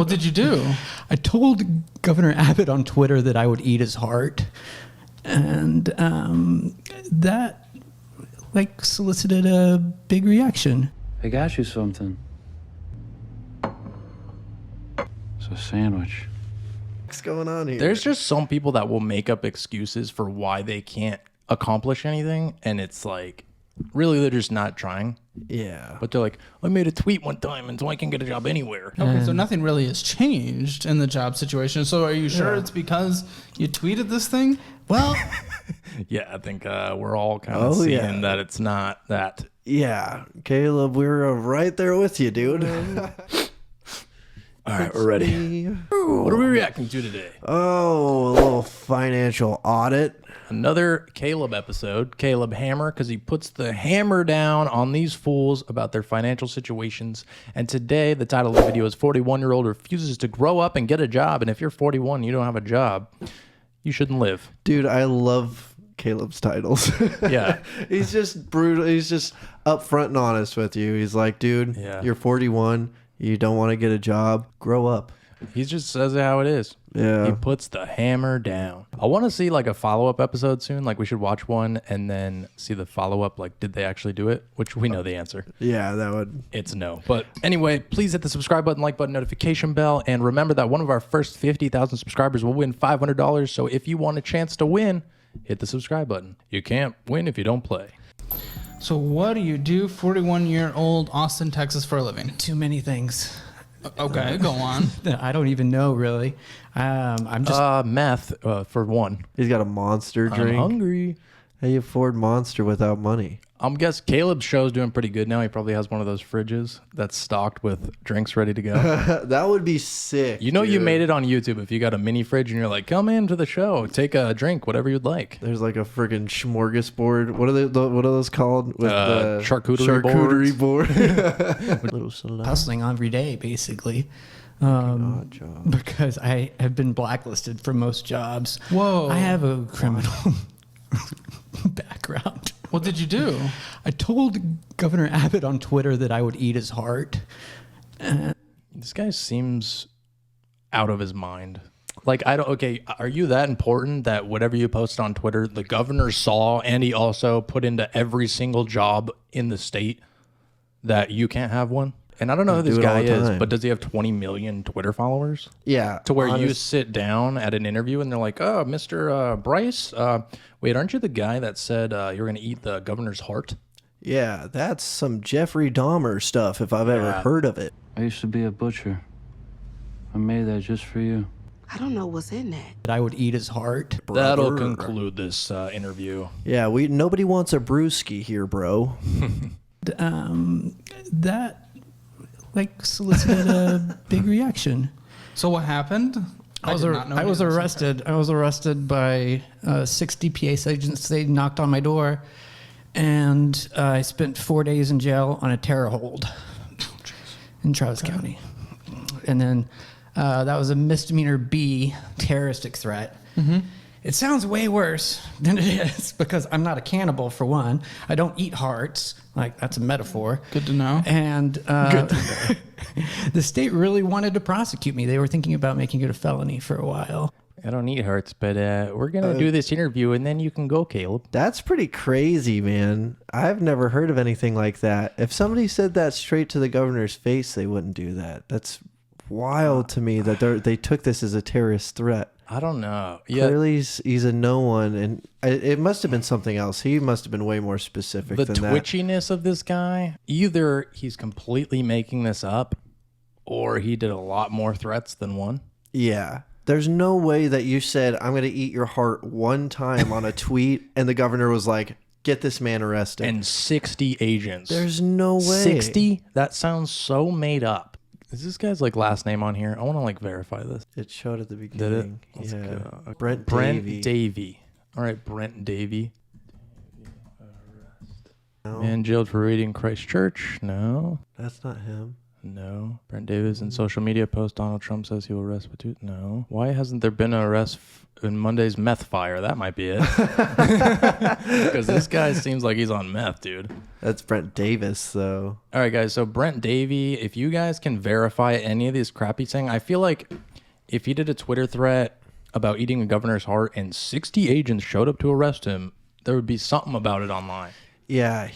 What did you do? I told Governor Abbott on Twitter that I would eat his heart, and that solicited a big reaction. I got you something. It's a sandwich. What's going on here? There's just some people that will make up excuses for why they can't accomplish anything, and it's like, really, they're just not trying. Yeah. But they're like, I made a tweet one time, and so I can get a job anywhere. Okay, so nothing really has changed in the job situation. So are you sure it's because you tweeted this thing? Well, Yeah, I think we're all kind of seeing that it's not that. Yeah, Caleb, we're right there with you, dude. All right, we're ready. What are we reacting to today? Oh, a little financial audit. Another Caleb episode. Caleb Hammer, because he puts the hammer down on these fools about their financial situations. And today, the title of the video is 41-year-old refuses to grow up and get a job. And if you're 41 and you don't have a job, you shouldn't live. Dude, I love Caleb's titles. Yeah. He's just brutal. He's just upfront and honest with you. He's like, dude, you're 41. You don't want to get a job. Grow up. He just says it how it is. Yeah. He puts the hammer down. I want to see like a follow-up episode soon. Like we should watch one and then see the follow-up. Like, did they actually do it? Which we know the answer. Yeah, that would. It's no. But anyway, please hit the subscribe button, like button, notification bell. And remember that one of our first 50,000 subscribers will win $500. So if you want a chance to win, hit the subscribe button. You can't win if you don't play. So what do you do, 41-year-old Austin, Texas, for a living? too many things. Okay, go on. I don't even know, really. I'm just... Meth, for one. He's got a Monster drink. I'm hungry. How you afford Monster without money? I'm guess Caleb's show's doing pretty good now. He probably has one of those fridges that's stocked with drinks ready to go. That would be sick. You know, dude. you made it on YouTube if you got a mini fridge and you're like, come into the show, take a drink, whatever you'd like. There's like a freaking smorgasbord. What are those called? With the charcuterie board. Little salad. hustling every day, basically. Odd job. Because I have been blacklisted for most jobs. Whoa. I have a criminal background. What did you do? I told Governor Abbott on Twitter that I would eat his heart. This guy seems out of his mind. Like, okay, are you that important that whatever you post on Twitter, the governor saw and he also put into every single job in the state that you can't have one? And I don't know who this guy is, but does he have 20 million Twitter followers? Yeah. To where you sit down at an interview and they're like, oh, Mr. Bryce, wait, aren't you the guy that said you're going to eat the governor's heart? Yeah, that's some Jeffrey Dahmer stuff if I've ever heard of it. I used to be a butcher. I made that just for you. I don't know what's in that. That I would eat his heart. That'll conclude this interview. Yeah, nobody wants a brewski here, bro. That solicited a big reaction. So what happened? I was arrested. I was arrested by 6 DPS agents. They knocked on my door, and I spent 4 days in jail on a terror hold in Travis County. And then that was a misdemeanor B, terroristic threat. Mm-hmm. It sounds way worse than it is because I'm not a cannibal, for one. I don't eat hearts. Like, that's a metaphor. Good to know. And the state really wanted to prosecute me. They were thinking about making it a felony for a while. I don't eat hearts, but we're going to do this interview and then you can go, Caleb. That's pretty crazy, man. I've never heard of anything like that. If somebody said that straight to the governor's face, they wouldn't do that. That's wild to me that they took this as a terrorist threat. I don't know. Yeah. Clearly, he's a no one, and it must have been something else. He must have been way more specific than that. The twitchiness of this guy, either he's completely making this up or he did a lot more threats than one. Yeah. There's no way that you said, I'm going to eat your heart one time on a tweet, and the governor was like, get this man arrested. And 60 agents. There's no way. 60? That sounds so made up. Is this guy's last name on here? I want to verify this. It showed at the beginning. Did it? Yeah. Go. Brent Davey. All right, Brent Davey. No. Man jailed for raiding Christ Church. No. That's not him. No. Brent Davis in social media post, Donald Trump says he will arrest Batut. No. Why hasn't there been an arrest in Monday's meth fire? That might be it. Because this guy seems like he's on meth, dude. That's Brent Davis, though. All right, guys. So Brent Davey, if you guys can verify any of these crap he's saying, I feel like if he did a Twitter threat about eating a governor's heart and 60 agents showed up to arrest him, there would be something about it online. Yeah,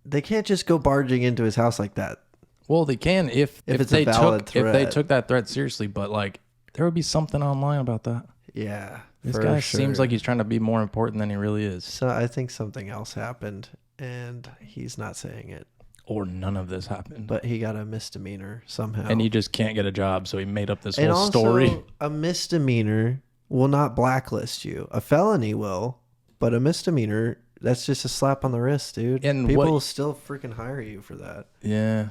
they can't just go barging into his house like that. Well, they can if it's they a valid took if they threat. took that threat seriously, but like there would be something online about that. Yeah, This for guy sure. seems like he's trying to be more important than he really is. So I think something else happened, and he's not saying it. Or none of this happened. But he got a misdemeanor somehow. And he just can't get a job, so he made up this and whole also, story. a misdemeanor will not blacklist you. A felony will, but a misdemeanor, that's just a slap on the wrist, dude. And people what- will still freaking hire you for that. Yeah.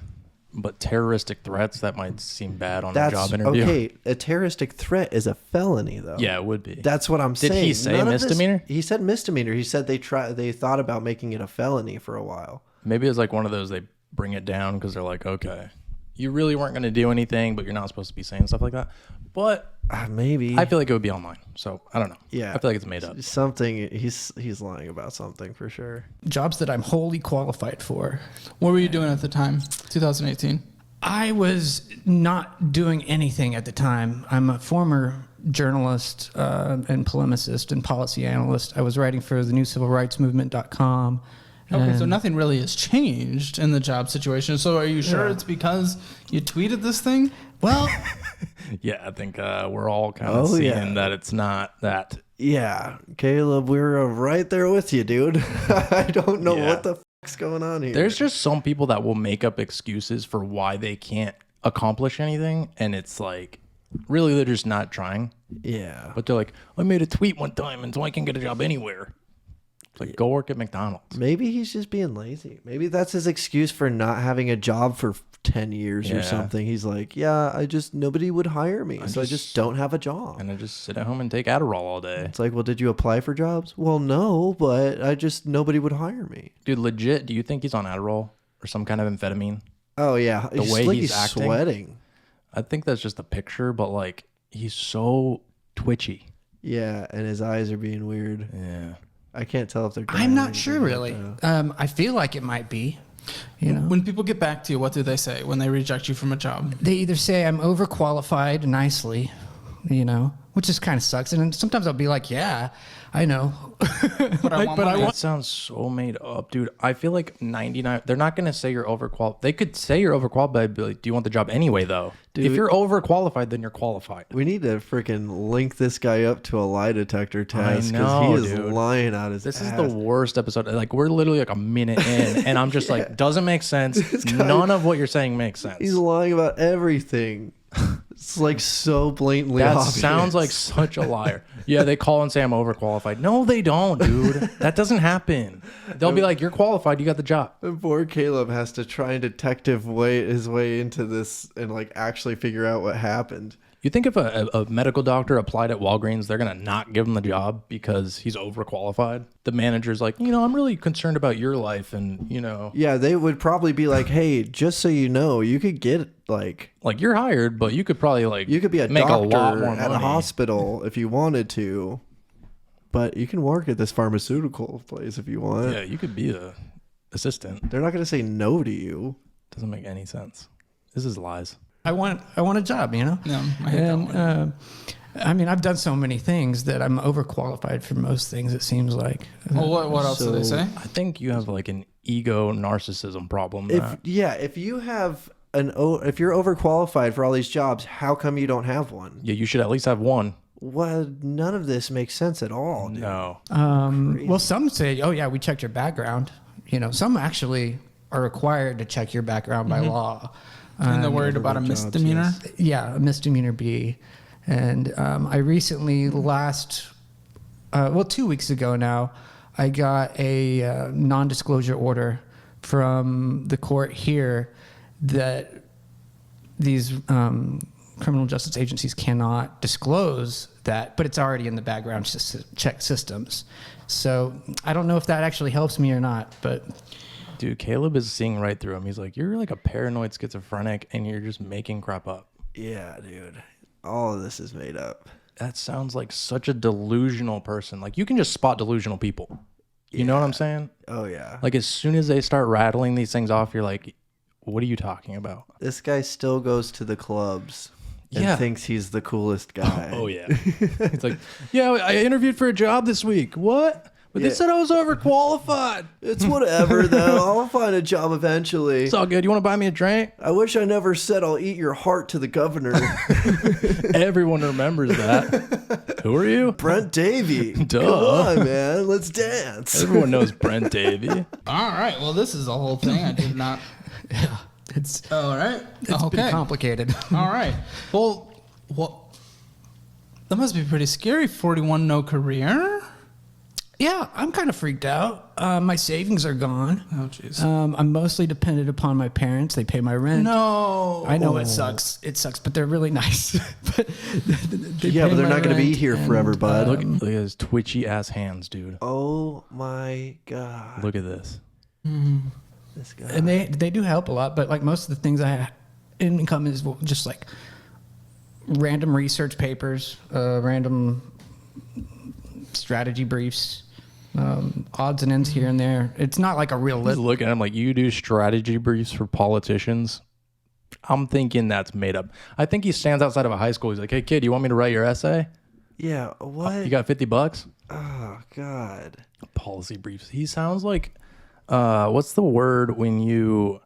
But terroristic threats, that might seem bad on That's a job interview. okay. A terroristic threat is a felony, though. Yeah, it would be. That's what I'm Did saying. he say None of this- misdemeanor? He said misdemeanor. He said they thought about making it a felony for a while. Maybe it's like one of those they bring it down because they're like, okay, you really weren't going to do anything, but you're not supposed to be saying stuff like that. But Maybe. I feel like it would be online. So I don't know. Yeah. I feel like it's made up. Something. He's lying about something for sure. Jobs that I'm wholly qualified for. What were you doing at the time? 2018. I was not doing anything at the time. I'm a former journalist and polemicist and policy analyst. I was writing for the new civilrightsmovement.com. Okay, so nothing really has changed in the job situation. So are you sure it's because you tweeted this thing? Well, Yeah, I think we're all kind of seeing that it's not that. Yeah, Caleb, we're right there with you, dude. I don't know Yeah. what the fuck's going on here. There's just some people that will make up excuses for why they can't accomplish anything. And it's like, really, they're just not trying. Yeah. But they're like, I made a tweet one time and so I can get a job anywhere. It's like, go work at McDonald's. Maybe he's just being lazy. Maybe that's his excuse for not having a job for 10 years or Yeah. something. He's like, yeah, nobody would hire me. So I just don't have a job. And I just sit at home and take Adderall all day. It's like, well, did you apply for jobs? Well, no, but nobody would hire me. Dude, legit, do you think he's on Adderall or some kind of amphetamine? Oh, yeah. The way like he's acting? sweating. I think that's just a picture, but like, he's so twitchy. Yeah, and his eyes are being weird. Yeah. I can't tell if they're I'm dying not sure or really. though. I feel like it might be. You know, When people get back to you, what do they say when they reject you from a job? they either say I'm overqualified nicely, you know, which just kind of sucks. And then sometimes I'll be like, yeah, I know. But I want money. That sounds so made up, dude. I feel like 99, they're not going to say you're overqualified. They could say you're overqualified, but like, do you want the job anyway, though? Dude. If you're overqualified, then you're qualified. We need to freaking link this guy up to a lie detector test know, he is dude. lying out his This ass. is the worst episode. Like, we're literally like a minute in, and I'm just like, doesn't make sense. None of what you're saying makes sense. He's lying about everything. It's like so blatantly That obvious. sounds like such a liar. Yeah, they call and say I'm overqualified. No, they don't, dude. That doesn't happen. They'll be like, you're qualified. You got the job. And poor Caleb has to try and detective his way into this and like actually figure out what happened. You think if a medical doctor applied at Walgreens, they're going to not give him the job because he's overqualified? The manager's like, I'm really concerned about your life and, Yeah, they would probably be like, hey, just so you know, you could get like you're hired, but you could probably you could be a make doctor a lot more at a money. hospital if you wanted to. But you can work at this pharmaceutical place if you want. Yeah, you could be a assistant. They're not going to say no to you. Doesn't make any sense. This is lies. I want a job, you know? No, I hate that And, one. I mean, I've done so many things that I'm overqualified for most things, it seems like. Well, what else do they So- say? I think you have like an ego narcissism problem. If you have if you're overqualified for all these jobs, how come you don't have one? Yeah, you should at least have one. Well, none of this makes sense at all. Dude. No. Well, some say, oh, yeah, we checked your background. You know, some actually are required to check your background by law. And they're worried about a jobs, misdemeanor? yes. Yeah, a misdemeanor B. And I recently, 2 weeks ago now, I got a non-disclosure order from the court here that these criminal justice agencies cannot disclose that, but it's already in the background check systems. So I don't know if that actually helps me or not, but Dude, Caleb is seeing right through him. He's like, you're like a paranoid schizophrenic and you're just making crap up. Yeah, dude. All of this is made up. That sounds like such a delusional person. Like, you can just spot delusional people. You know what I'm saying? Oh, yeah. Like, as soon as they start rattling these things off, you're like, what are you talking about? This guy still goes to the clubs and Yeah. thinks he's the coolest guy. Oh, yeah. It's like, yeah, I interviewed for a job this week. What? But they Yeah. said I was overqualified. It's whatever, though. I'll find a job eventually. It's all good. You want to buy me a drink? I wish I never said I'll eat your heart to the governor. Everyone remembers that. Who are you? Brent Davey. Duh. Come on, man. Let's dance. Everyone knows Brent Davey. All right. Well, this is the whole thing. I did not. Yeah, it's All right. been complicated. All right. Well, that must be pretty scary. 41, no career. Yeah, I'm kind of freaked out. My savings are gone. Oh, jeez. I'm mostly dependent upon my parents. They pay my rent. No. I know it sucks. It sucks, but they're really nice. But they Yeah, pay but they're my not going to be rent here and, forever, bud. Look at his twitchy ass hands, dude. Oh, my God. Look at this. This guy. And they do help a lot, but like most of the things income is just like random research papers, random strategy briefs, odds and ends here and there. It's not like a real He's list. looking at him like, you do strategy briefs for politicians? I'm thinking that's made up. I think he stands outside of a high school. He's like, hey, kid, you want me to write your essay? Yeah, what? You got $50? Oh, God. Policy briefs. He sounds like, what's the word when you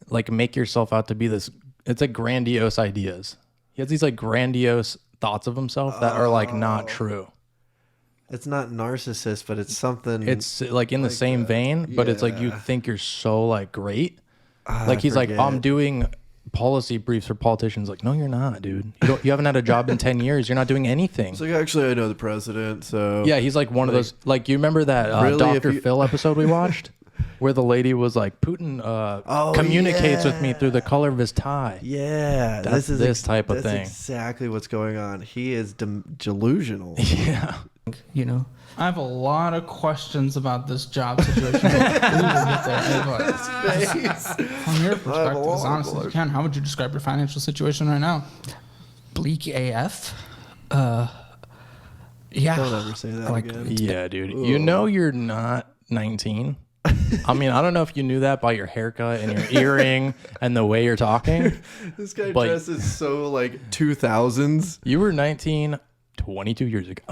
like make yourself out to be this? It's like grandiose ideas. He has these like grandiose thoughts of himself that are like not true. It's not narcissist, but it's something. It's like in the same vein, but it's like you yeah. think you're so like great. Like he's like, forget. I'm doing policy briefs for politicians. Like, no, you're not, dude. You haven't had a job in 10 years. You're not doing anything. It's like, actually, I know the president, so. Yeah, he's like one of those. Like, you remember that Really, Dr. if you- Phil episode we watched, where the lady was like, Putin communicates with me through the color of his tie. Yeah, That's this type of that's thing. exactly what's going on. He is delusional. Yeah. You know, I have a lot of questions about this job situation. We will get there. But from your perspective, as honest as you can, how would you describe your financial situation right now? bleak AF. Yeah. Don't ever say that Like- again. Yeah, dude. You know you're not 19. I mean, I don't know if you knew that by your haircut and your earring and the way you're talking. This guy But- dresses so like 2000s. You were 19 22 years ago.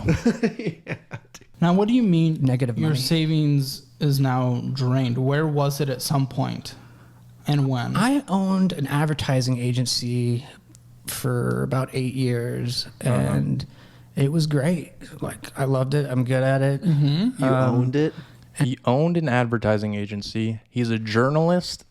Now, what do you mean Negative your money. savings is now drained? Where was it at some point and when? I owned an advertising agency for about 8 years, and it was great. Like, I loved it. I'm good at it. You owned it. He owned an advertising agency. He's a journalist.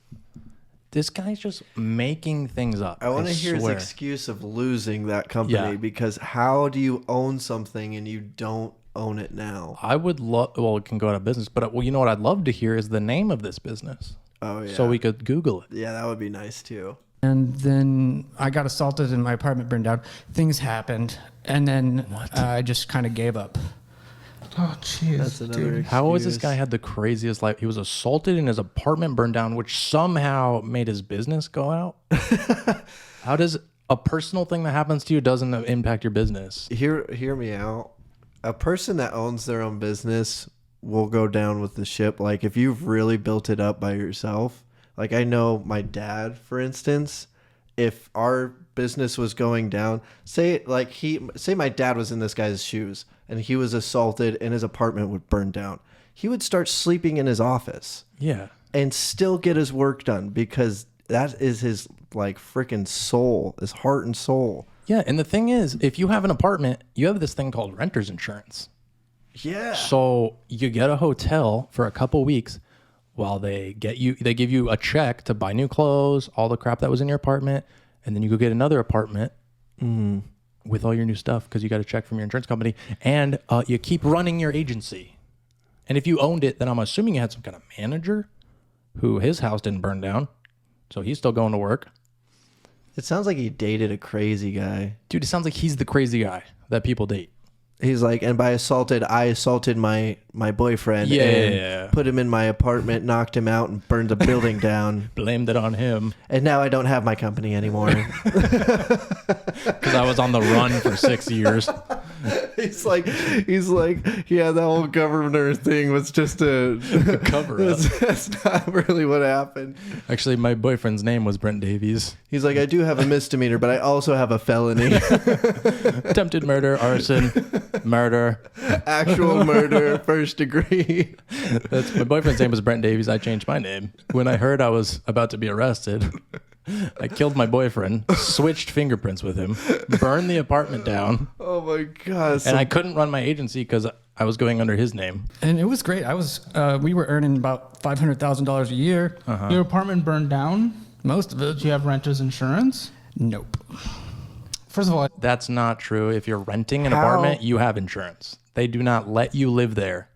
This guy's just making things up. I want to hear his swear. excuse of losing that company Yeah. because how do you own something and you don't own it now? I would love, well, it can go out of business, but well, you know what I'd love to hear is the name of this business. Oh yeah. So we could Google it. Yeah, that would be nice too. And then I got assaulted and my apartment burned down. Things happened, and then I just kind of gave up. Oh, jeez. That's another excuse. How was this guy had the craziest life? He was assaulted and his apartment burned down, which somehow made his business go out. How does a personal thing that happens to you doesn't impact your business? Hear me out. A person that owns their own business will go down with the ship. Like if you've really built it up by yourself. Like I know my dad, for instance, if our business was going down, say my dad was in this guy's shoes and he was assaulted and his apartment would burn down. He would start sleeping in his office Yeah. and still get his work done because that is his like freaking soul, his heart and soul. Yeah. And the thing is, if you have an apartment, you have this thing called renter's insurance. Yeah. So you get a hotel for a couple weeks while they give you a check to buy new clothes, all the crap that was in your apartment, and then you go get another apartment with all your new stuff because you got a check from your insurance company, and you keep running your agency. And if you owned it, then I'm assuming you had some kind of manager who his house didn't burn down, so he's still going to work. It sounds like he dated a crazy guy. Dude, it sounds like he's the crazy guy that people date. He's like, and by assaulted, I assaulted my boyfriend and put him in my apartment, knocked him out, and burned the building down. Blamed it on him. And now I don't have my company anymore. Because I was on the run for 6 years. He's like, yeah, that whole governor thing was just a cover up. That's not really what happened. Actually, my boyfriend's name was Brent Davies. He's like, I do have a misdemeanor, but I also have a felony. Attempted murder, arson, murder. Actual murder, first degree. That's my boyfriend's name was Brent Davies. I changed my name. When I heard I was about to be arrested, I killed my boyfriend, switched fingerprints with him, burned the apartment down. Oh my God. And I couldn't run my agency because I was going under his name. And it was great. We were earning about $500,000 a year. Your apartment burned down? Most of it. Did you have renter's insurance? Nope. First of all, That's not true. If you're renting an apartment, you have insurance. They do not let you live there.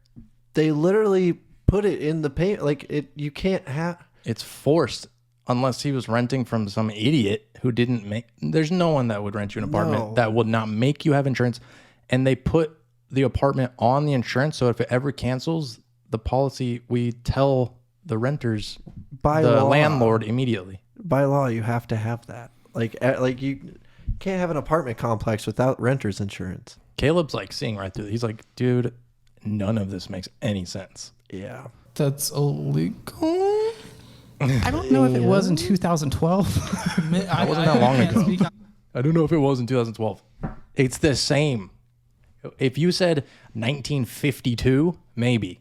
They literally put it in the payment. Like, you can't have... It's forced. Unless he was renting from some idiot who didn't make... There's no one that would rent you an apartment that would not make you have insurance. And they put the apartment on the insurance, so if it ever cancels, the policy, we tell the renters, By the law. landlord immediately. By law, you have to have that. Like you can't have an apartment complex without renter's insurance. Caleb's like seeing right through it. He's like, dude, none of this makes any sense. Yeah. that's illegal. I don't know if it was in 2012. That wasn't that long ago. I don't know if it was in 2012. It's the same. If you said 1952, maybe.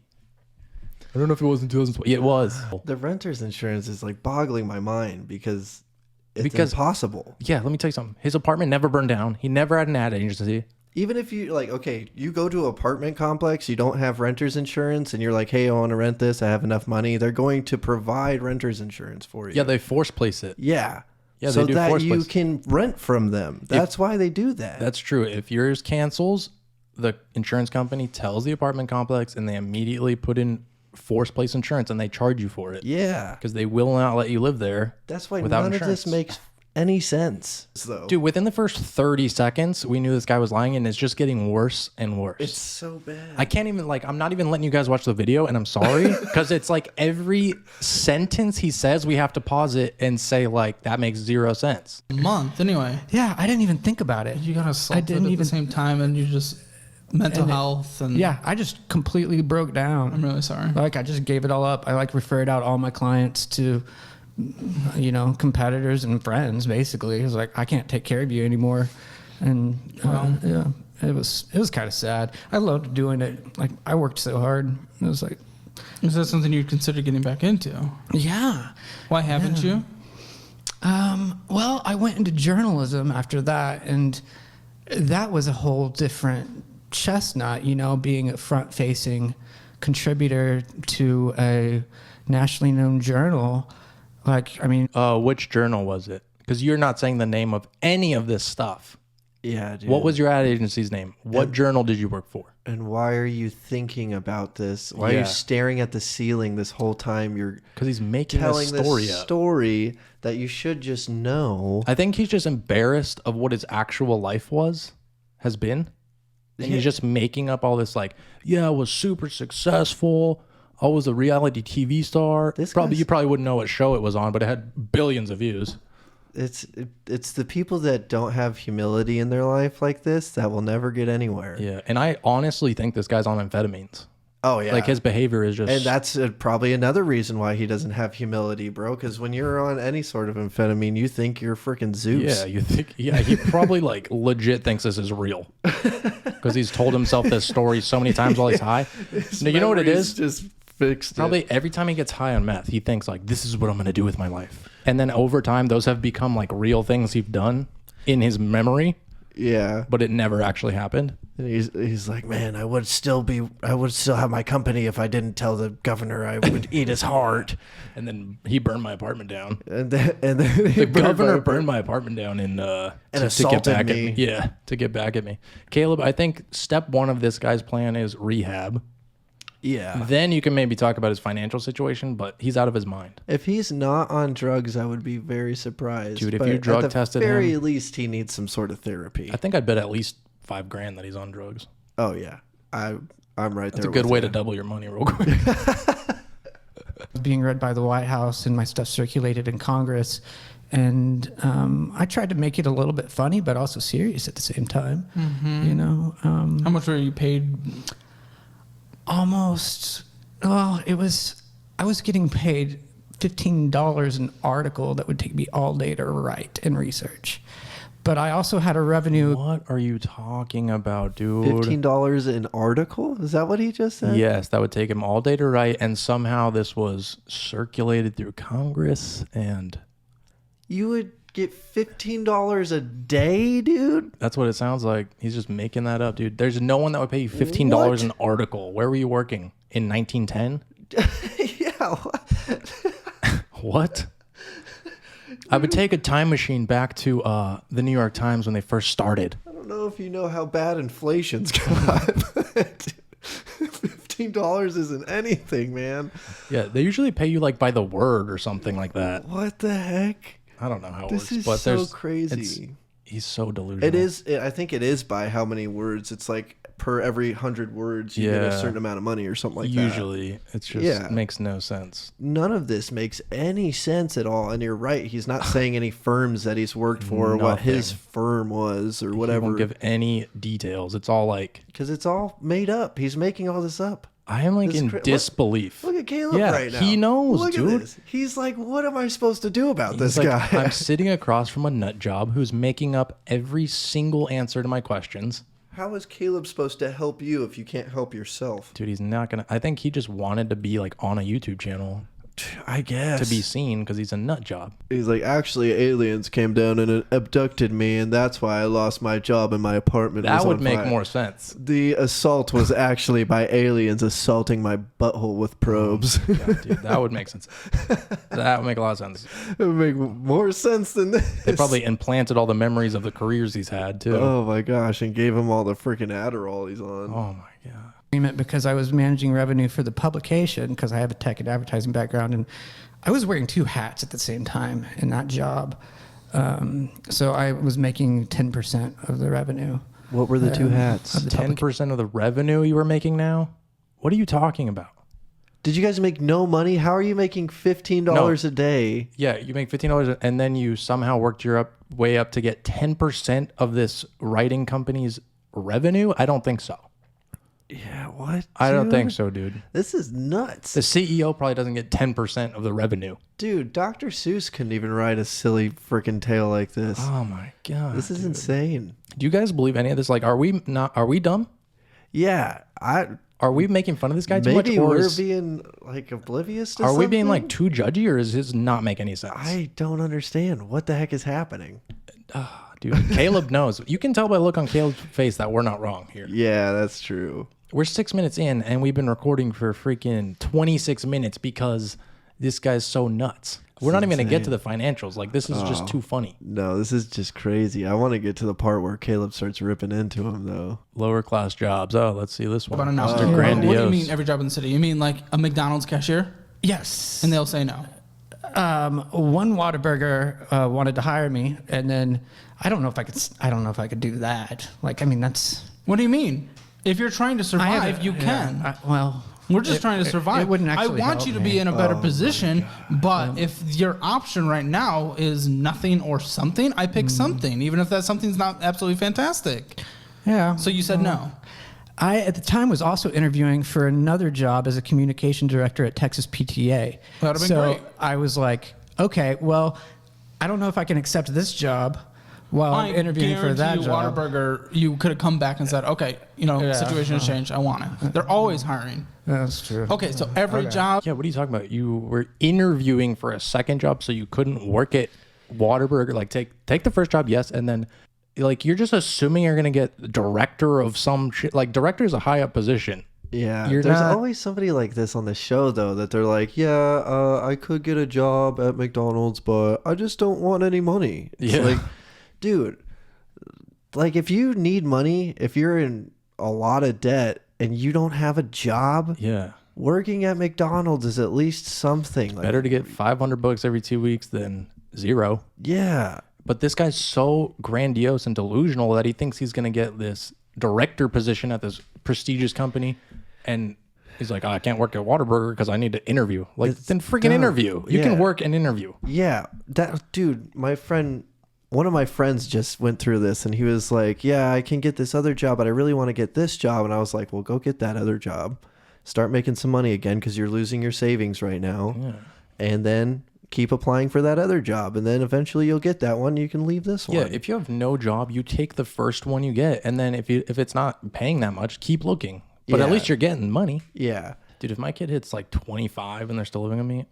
I don't know if it was in 2012. Yeah, it was. The renter's insurance is like boggling my mind because it's impossible. Yeah, let me tell you something. His apartment never burned down. He never had an ad agency. Even if you like, okay, you go to an apartment complex, you don't have renter's insurance, and you're like, hey, I want to rent this. I have enough money. They're going to provide renter's insurance for you. Yeah, they force place it. Yeah. Yeah, so they do that force you place. can rent from them. That's why they do that. That's true. If yours cancels, the insurance company tells the apartment complex, and they immediately put in force place insurance, and they charge you for it. Yeah. Because they will not let you live there. That's why without none insurance. of this makes any sense. Though. Dude, within the first 30 seconds, we knew this guy was lying, and it's just getting worse and worse. It's so bad. I can't even, I'm not even letting you guys watch the video, and I'm sorry, because it's like every sentence he says, we have to pause it and say, that makes zero sense. Month anyway. Yeah, I didn't even think about it. You got assaulted at the same time, and you just mental health and Yeah, I just completely broke down. I'm really sorry. I just gave it all up. I referred out all my clients to, competitors and friends. Basically, it was like, I can't take care of you anymore, and yeah, it was kind of sad. I loved doing it. I worked so hard. It was like, Is that something you'd consider getting back into? yeah. Why haven't you? Well, I went into journalism after that, and that was a whole different chestnut, being a front-facing contributor to a nationally known journal. Which journal was it? Because you're not saying the name of any of this stuff. Yeah, dude. What was your ad agency's name? What journal did you work for? And why are you thinking about this? Why are you staring at the ceiling this whole time? You're Because he's making telling this story this up. story that you should just know. I think he's just embarrassed of what his actual life has been. And he's just making up all this I was super successful. I was a reality TV star. You probably wouldn't know what show it was on, but it had billions of views. It's the people that don't have humility in their life like this that will never get anywhere. Yeah, and I honestly think this guy's on amphetamines. Oh yeah, His behavior is just... And that's probably another reason why he doesn't have humility, bro. Because when you're on any sort of amphetamine, you think you're freaking Zeus. Yeah, you think... Yeah, he probably legit thinks this is real. Because he's told himself this story so many times while he's high. No, you know what it is? Just fixed Probably it. every time he gets high on meth, he thinks this is what I'm going to do with my life. And then over time, those have become real things he's done in his memory. Yeah, But it never actually happened. and he's like, man, I would still have my company if I didn't tell the governor I would eat his heart. And then he burned my apartment down. And then The governor burned my apartment down to get assaulted back me. at me. Yeah, to get back at me. Caleb, I think step one of this guy's plan is rehab. Yeah. Then you can maybe talk about his financial situation, but he's out of his mind. If he's not on drugs, I would be very surprised. Dude, if But you drug at the tested very him- least, he needs some sort of therapy. I think I'd bet at least $5,000 that he's on drugs. Oh yeah, I'm right That's there. a good with way you. to double your money real quick. Was being read by the White House, and my stuff circulated in Congress. And I tried to make it a little bit funny, but also serious at the same time. You know, How much were you paid? almost. Well, I was getting paid $15 an article that would take me all day to write and research. But I also had a revenue. What are you talking about, dude? $15 an article? Is that what he just said? Yes, that would take him all day to write, and somehow this was circulated through Congress, and You would get $15 a day, dude? that's what it sounds like. He's just making that up, dude. There's no one that would pay you $15 What? an article. Where were you working? In 1910? Yeah. What? I would take a time machine back to the New York Times when they first started. I don't know if you know how bad inflation's got. But $15 isn't anything, man. Yeah, they usually pay you like by the word or something like that. What the heck? I don't know how it This works, is but so there's crazy. he's so delusional. It is. I think it is by how many words. It's like per every 100 words, you get a Yeah. certain amount of money or something like that. Usually, it's just Yeah. makes no sense. None of this makes any sense at all. And you're right. He's not saying any firms that he's worked for or what his Nothing. firm was or He whatever. won't give any details. It's all like Because it's all made up. He's making all this up. I am like This in cra- look- disbelief. Look at Caleb Yeah, right now. he knows, Look dude. At this. He's like, what am I supposed to do about this He's like, guy? I'm sitting across from a nut job who's making up every single answer to my questions. How is Caleb supposed to help you if you can't help yourself? Dude, he's not gonna. I think he just wanted to be like on a YouTube channel I guess. to be seen because he's a nut job. He's like, actually, aliens came down and abducted me, and that's why I lost my job and my apartment. That was would on make fire. more sense. The assault was actually by aliens assaulting my butthole with probes. Yeah, dude, that would make sense. That would make a lot of sense. It would make more sense than this. They probably implanted all the memories of the careers he's had too. Oh my gosh, and gave him all the freaking Adderall he's on. Oh my god. Agreement because I was managing revenue for the publication because I have a tech and advertising background, and I was wearing two hats at the same time in that job. So I was making 10% of the revenue. What were the two hats? of the 10% of the revenue you were making now? What are you talking about? Did you guys make no money? How are you making $15 a day? Yeah, you make $15 and then you somehow worked your way up to get 10% of this writing company's revenue? I don't think so. Yeah, what? I don't dude? think so, dude. This is nuts. The CEO probably doesn't get 10% of the revenue. Dude, Dr. Seuss couldn't even write a silly freaking tale like this. Oh my god. This is insane. Do you guys believe any of this? Like, are we dumb? Yeah, Are we making fun of this guy too much? maybe Or we're is- being like oblivious to are we being something? like too judgy, or does this not make any sense? I don't understand. What the heck is happening? Dude, Caleb knows. You can tell by the look on Caleb's face that we're not wrong here. Yeah, that's true. We're 6 minutes in, and we've been recording for freaking 26 minutes because this guy's so nuts. We're not even going to get to the financials. Like, this is just too funny. No, this is just crazy. I want to get to the part where Caleb starts ripping into him, though. Lower class jobs. Oh, let's see this one. About an Mr. hour. Grandiose. What do you mean every job in the city? You mean like a McDonald's cashier? Yes. And they'll say no. One Whataburger wanted to hire me, and then I don't know if I could do that. Like, I mean, that's What do you mean? If you're trying to survive, you can. Well, We're just trying to survive. It wouldn't I actually want help you to me. be in a better position, but if your option right now is nothing or something, I pick something, even if that something's not absolutely fantastic. Yeah. So you said no. I, at the time, was also interviewing for another job as a communication director at Texas PTA. That'd have been so great. I was like, okay, well, I don't know if I can accept this job while I'm interviewing for that guarantee job. Whataburger, you could have come back and said, okay, Yeah. situation has changed. I want it. They're always hiring. That's true. Okay, so every job. Yeah, what are you talking about? You were interviewing for a second job, so you couldn't work at Whataburger. Like, take the first job, yes, and then, like, you're just assuming you're gonna get director of some shit. Like, director is a high up position. Yeah, You're there's not- always somebody like this on the show, though, that they're like, yeah, I could get a job at McDonald's, but I just don't want any money. It's Yeah. like, dude, like, if you need money, if you're in a lot of debt and you don't have a job, Yeah, working at McDonald's is at least something. Like, better to get $500 every 2 weeks than zero. yeah. But this guy's so grandiose and delusional that he thinks he's gonna get this director position at this prestigious company, and he's like, oh, I can't work at Whataburger because I need to interview. Like, then freaking interview. You can work and interview. Yeah, that dude, one of my friends just went through this, and he was like, yeah, I can get this other job, but I really want to get this job. And I was like, well, go get that other job. Start making some money again because you're losing your savings right now. Yeah. And then keep applying for that other job. And then eventually you'll get that one. You can leave this one. Yeah, if you have no job, you take the first one you get. And then if it's not paying that much, keep looking. But at least you're getting money. Yeah. Dude, if my kid hits like 25 and they're still living with me,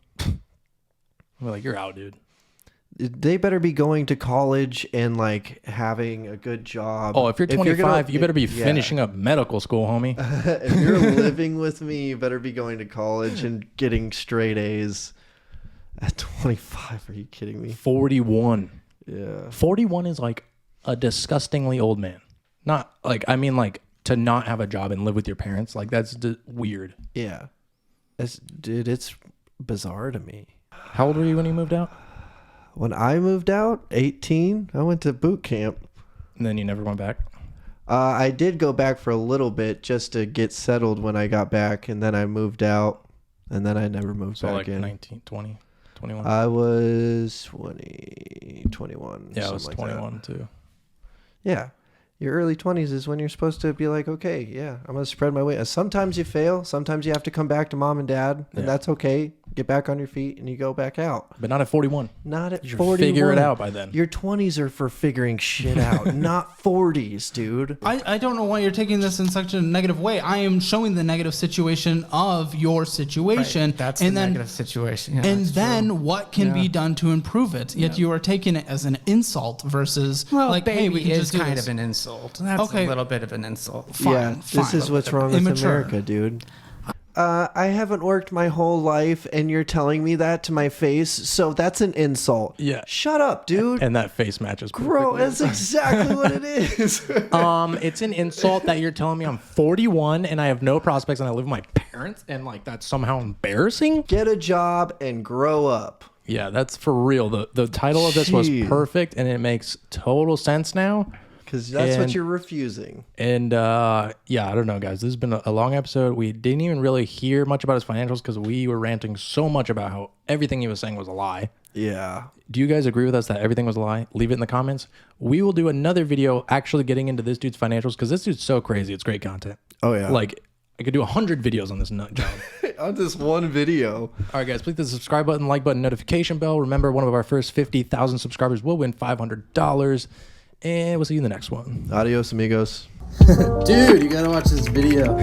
I'm like, you're out, dude. They better be going to college and like having a good job. Oh, if you're 25, you better be finishing up medical school, homie. If you're living with me, you better be going to college and getting straight A's at 25. Are you kidding me? 41. Yeah. 41 is like a disgustingly old man. Not like, I mean, like to not have a job and live with your parents. Like that's weird. Yeah. Dude, it's bizarre to me. How old were you when you moved out? When I moved out, 18, I went to boot camp. And then you never went back? I did go back for a little bit just to get settled when I got back, and then I moved out, and then I never moved back like in. 19, 20, 21? I was 20, 21. Yeah, I was like 21 that. too. Yeah. Your early 20s is when you're supposed to be like, okay, yeah, I'm going to spread my weight. Sometimes you fail. Sometimes you have to come back to mom and dad, and that's okay. Get back on your feet, and you go back out. But not at 41. Not at You 41. figure it out by then. Your 20s are for figuring shit out, not 40s, dude. I don't know why you're taking this in such a negative way. I am showing the negative situation of your situation. Right. That's and the then, negative situation. Yeah, and that's then true. what can be done to improve it? Yet you are taking it as an insult versus Well, baby, hey, we can is just do kind this. of an insult. That's Okay. a little bit of an insult. Fine. This is what's wrong with Immature. America, dude. I haven't worked my whole life, and you're telling me that to my face, so that's an insult. Yeah. Shut up, dude. And that face matches Bro, perfectly. that's exactly what it is. It's an insult that you're telling me I'm 41 and I have no prospects and I live with my parents and like that's somehow embarrassing? Get a job and grow up. Yeah, that's for real. The title of this was Jeez. perfect and it makes total sense now. Because that's what And- you're refusing. And yeah, I don't know, guys. This has been a long episode. We didn't even really hear much about his financials because we were ranting so much about how everything he was saying was a lie. Yeah. Do you guys agree with us that everything was a lie? Leave it in the comments. We will do another video actually getting into this dude's financials because this dude's so crazy. It's great content. Oh, yeah. Like, I could do 100 videos on this nut job. On this one video. All right, guys, click the subscribe button, like button, notification bell. Remember, one of our first 50,000 subscribers will win $500. And we'll see you in the next one. Adios, amigos. Dude, you gotta watch this video.